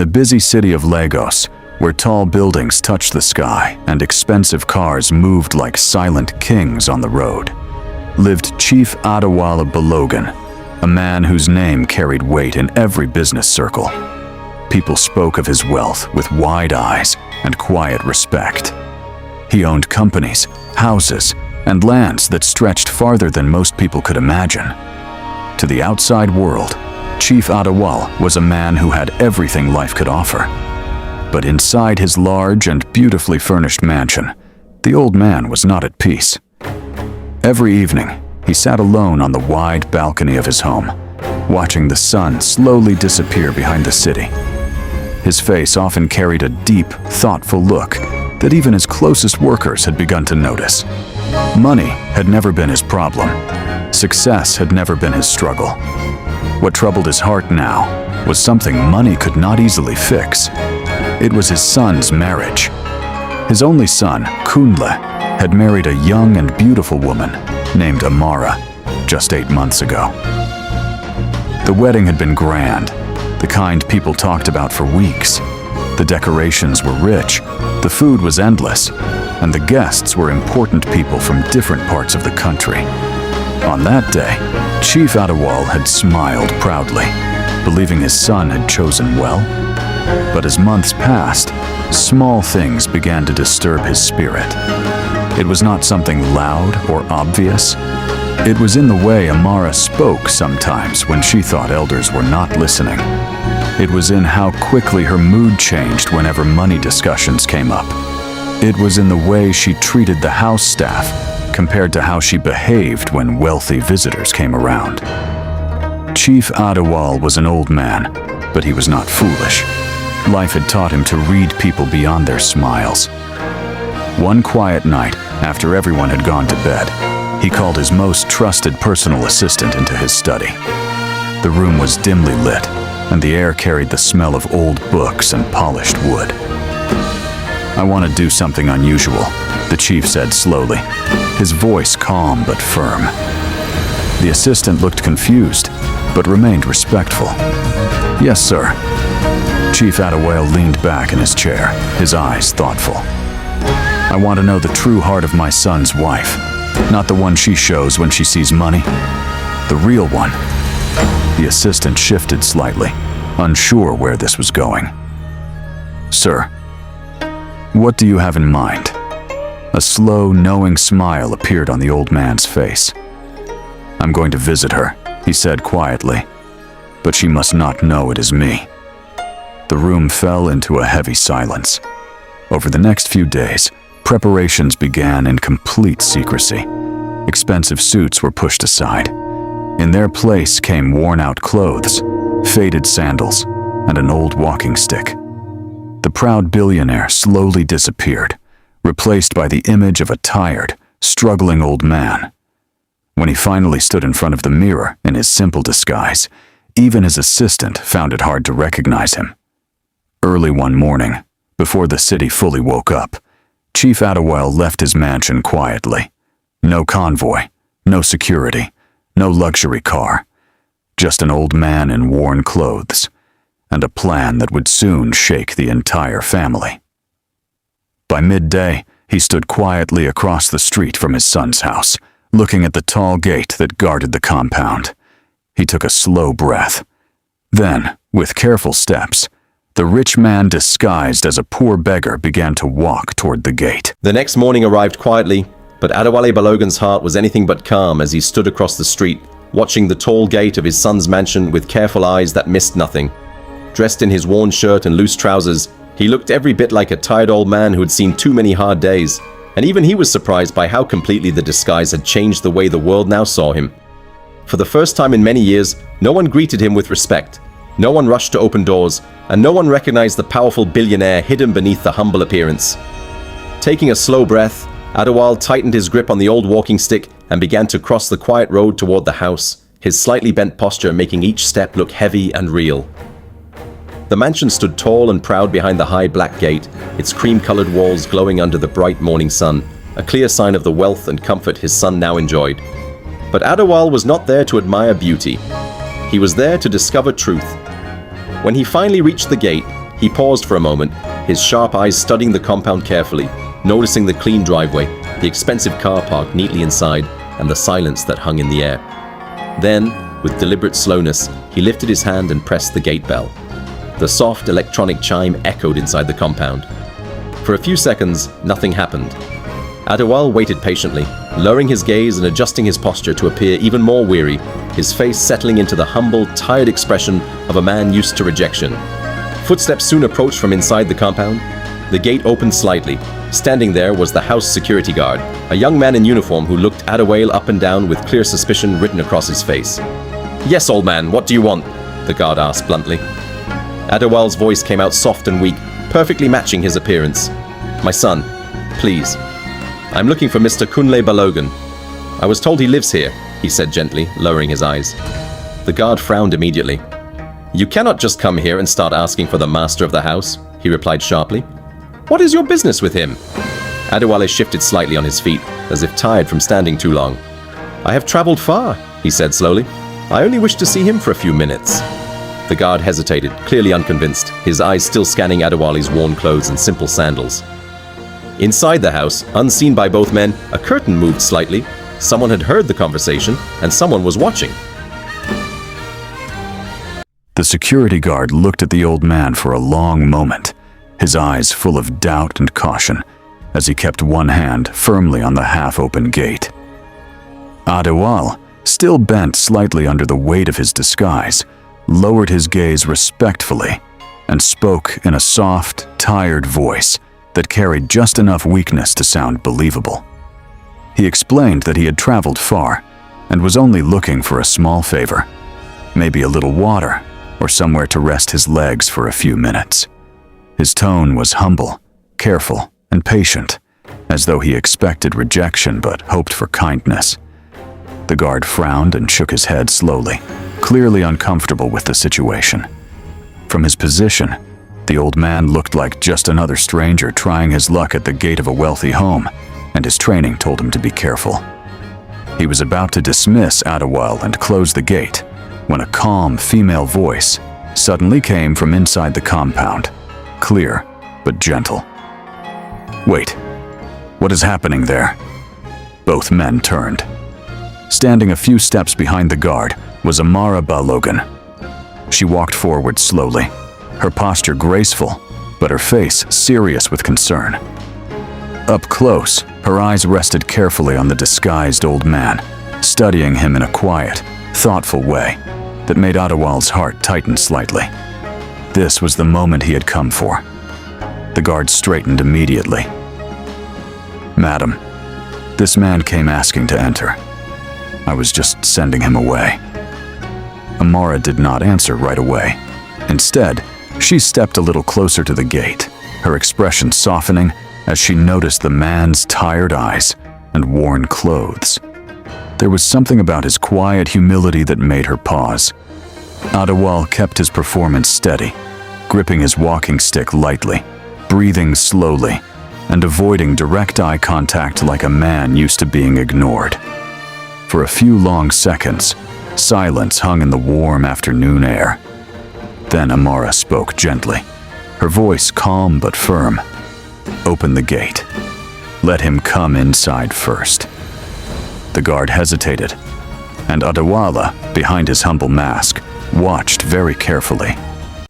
the busy city of Lagos, where tall buildings touched the sky and expensive cars moved like silent kings on the road, lived Chief Adewale Balogun, a man whose name carried weight in every business circle. People spoke of his wealth with wide eyes and quiet respect. He owned companies, houses, and lands that stretched farther than most people could imagine. To the outside world, Chief Adewale was a man who had everything life could offer. But inside his large and beautifully furnished mansion, the old man was not at peace. Every evening, he sat alone on the wide balcony of his home, watching the sun slowly disappear behind the city. His face often carried a deep, thoughtful look that even his closest workers had begun to notice. Money had never been his problem. Success had never been his struggle. What troubled his heart now was something money could not easily fix. It was his son's marriage. His only son, Kunle, had married a young and beautiful woman named Amara just 8 months ago. The wedding had been grand, the kind people talked about for weeks. The decorations were rich, the food was endless, and the guests were important people from different parts of the country. On that day, Chief Adewale had smiled proudly, believing his son had chosen well. But as months passed, small things began to disturb his spirit. It was not something loud or obvious. It was in the way Amara spoke sometimes when she thought elders were not listening. It was in how quickly her mood changed whenever money discussions came up. It was in the way she treated the house staff compared to how she behaved when wealthy visitors came around. Chief Adewale was an old man, but he was not foolish. Life had taught him to read people beyond their smiles. One quiet night, after everyone had gone to bed, he called his most trusted personal assistant into his study. The room was dimly lit, and the air carried the smell of old books and polished wood. "I want to do something unusual," the chief said slowly, his voice calm but firm. The assistant looked confused, but remained respectful. "Yes, sir." Chief Adewale leaned back in his chair, his eyes thoughtful. "I want to know the true heart of my son's wife, not the one she shows when she sees money. The real one." The assistant shifted slightly, unsure where this was going. "Sir, what do you have in mind?" A slow, knowing smile appeared on the old man's face. "I'm going to visit her," he said quietly, "but she must not know it is me." The room fell into a heavy silence. Over the next few days, preparations began in complete secrecy. Expensive suits were pushed aside. In their place came worn-out clothes, faded sandals, and an old walking stick. The proud billionaire slowly disappeared, replaced by the image of a tired, struggling old man. When he finally stood in front of the mirror in his simple disguise, even his assistant found it hard to recognize him. Early one morning, before the city fully woke up, Chief Adewale left his mansion quietly. No convoy, no security, no luxury car, just an old man in worn clothes, and a plan that would soon shake the entire family. By midday, he stood quietly across the street from his son's house, looking at the tall gate that guarded the compound. He took a slow breath. Then, with careful steps, the rich man disguised as a poor beggar began to walk toward the gate. The next morning arrived quietly, but Adewale Balogun's heart was anything but calm as he stood across the street, watching the tall gate of his son's mansion with careful eyes that missed nothing. Dressed in his worn shirt and loose trousers, he looked every bit like a tired old man who had seen too many hard days, and even he was surprised by how completely the disguise had changed the way the world now saw him. For the first time in many years, no one greeted him with respect. No one rushed to open doors, and no one recognized the powerful billionaire hidden beneath the humble appearance. Taking a slow breath, Adewale tightened his grip on the old walking stick and began to cross the quiet road toward the house, his slightly bent posture making each step look heavy and real. The mansion stood tall and proud behind the high black gate, its cream-colored walls glowing under the bright morning sun, a clear sign of the wealth and comfort his son now enjoyed. But Adewale was not there to admire beauty. He was there to discover truth. When he finally reached the gate, He paused for a moment, his sharp eyes studying the compound carefully, noticing the clean driveway, the expensive car parked neatly inside, and the silence that hung in the air. Then, with deliberate slowness, he lifted his hand and pressed the gate bell. The soft electronic chime echoed inside the compound. For a few seconds, nothing happened. Adewale waited patiently, lowering his gaze and adjusting his posture to appear even more weary, his face settling into the humble, tired expression of a man used to rejection. Footsteps soon approached from inside the compound. The gate opened slightly. Standing there was the house security guard, a young man in uniform who looked Adewale up and down with clear suspicion written across his face. "Yes, old man, what do you want?" the guard asked bluntly. Adewale's voice came out soft and weak, perfectly matching his appearance. "My son, please. I'm looking for Mr. Kunle Balogun. I was told he lives here," he said gently, lowering his eyes. The guard frowned immediately. "You cannot just come here and start asking for the master of the house," he replied sharply. "What is your business with him?" Adewale shifted slightly on his feet, as if tired from standing too long. "I have traveled far," he said slowly. "I only wish to see him for a few minutes." The guard hesitated, clearly unconvinced, his eyes still scanning Adewale's worn clothes and simple sandals. Inside the house, unseen by both men, a curtain moved slightly. Someone had heard the conversation, and someone was watching. The security guard looked at the old man for a long moment, his eyes full of doubt and caution, as he kept one hand firmly on the half-open gate. Adewale, still bent slightly under the weight of his disguise, lowered his gaze respectfully and spoke in a soft, tired voice that carried just enough weakness to sound believable. He explained that he had traveled far and was only looking for a small favor, maybe a little water or somewhere to rest his legs for a few minutes. His tone was humble, careful, and patient, as though he expected rejection but hoped for kindness. The guard frowned and shook his head slowly, clearly uncomfortable with the situation. From his position, the old man looked like just another stranger trying his luck at the gate of a wealthy home, and his training told him to be careful. He was about to dismiss Adewale and close the gate when a calm female voice suddenly came from inside the compound, clear but gentle. "Wait, what is happening there?" Both men turned. Standing a few steps behind the guard was Amara Balogun. She walked forward slowly, her posture graceful, but her face serious with concern. Up close, her eyes rested carefully on the disguised old man, studying him in a quiet, thoughtful way that made Adewale's heart tighten slightly. This was the moment he had come for. The guard straightened immediately. "Madam, this man came asking to enter. I was just sending him away." Amara did not answer right away. Instead, she stepped a little closer to the gate, her expression softening as she noticed the man's tired eyes and worn clothes. There was something about his quiet humility that made her pause. Adewale kept his performance steady, gripping his walking stick lightly, breathing slowly, and avoiding direct eye contact like a man used to being ignored. For a few long seconds, silence hung in the warm afternoon air. Then Amara spoke gently, her voice calm but firm. "Open the gate. Let him come inside first." The guard hesitated, and Adewale, behind his humble mask, watched very carefully.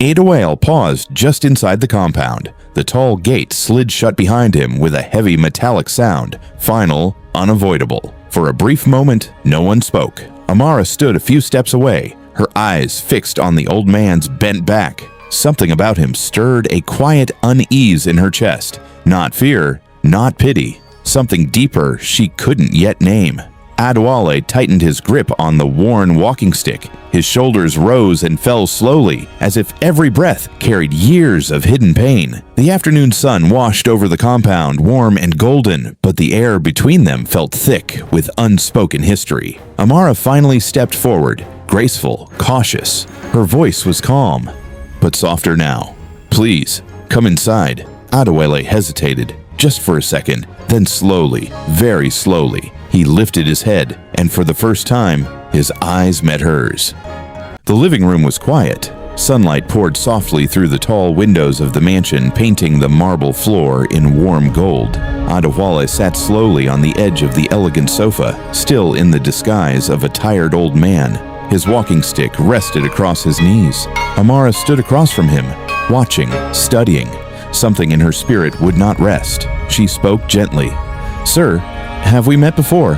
Adewale paused just inside the compound. The tall gate slid shut behind him with a heavy metallic sound, final, unavoidable. For a brief moment, no one spoke. Amara stood a few steps away, her eyes fixed on the old man's bent back. Something about him stirred a quiet unease in her chest. Not fear, not pity. Something deeper she couldn't yet name. Adewale tightened his grip on the worn walking stick. His shoulders rose and fell slowly, as if every breath carried years of hidden pain. The afternoon sun washed over the compound, warm and golden, but the air between them felt thick with unspoken history. Amara finally stepped forward, graceful, cautious. Her voice was calm, but softer now. "Please, come inside." Adewale hesitated, just for a second, then slowly, very slowly, he lifted his head, and for the first time, his eyes met hers. The living room was quiet. Sunlight poured softly through the tall windows of the mansion, painting the marble floor in warm gold. Adewale sat slowly on the edge of the elegant sofa, still in the disguise of a tired old man. His walking stick rested across his knees. Amara stood across from him, watching, studying. Something in her spirit would not rest. She spoke gently. "Sir, have we met before?"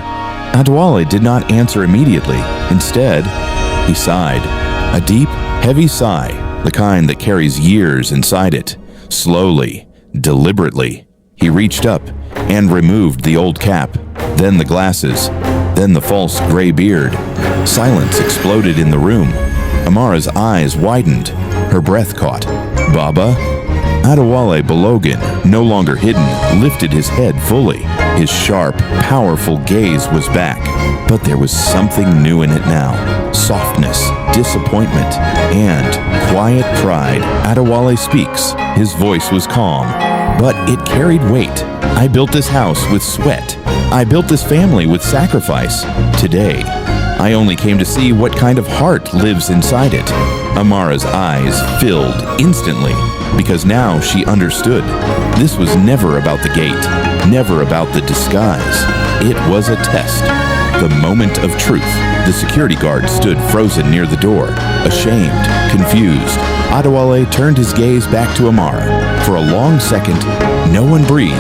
Adewale did not answer immediately. Instead, he sighed. A deep, heavy sigh, the kind that carries years inside it. Slowly, deliberately, he reached up and removed the old cap, then the glasses, then the false gray beard. Silence exploded in the room. Amara's eyes widened. Her breath caught. "Baba?" Adewale Balogun, no longer hidden, lifted his head fully. His sharp, powerful gaze was back. But there was something new in it now. Softness, disappointment, and quiet pride. Adewale speaks. His voice was calm, but it carried weight. "I built this house with sweat. I built this family with sacrifice. Today, I only came to see what kind of heart lives inside it." Amara's eyes filled instantly, because now she understood. This was never about the gate, never about the disguise. It was a test. The moment of truth. The security guard stood frozen near the door, ashamed, confused. Adewale turned his gaze back to Amara. For a long second, no one breathed.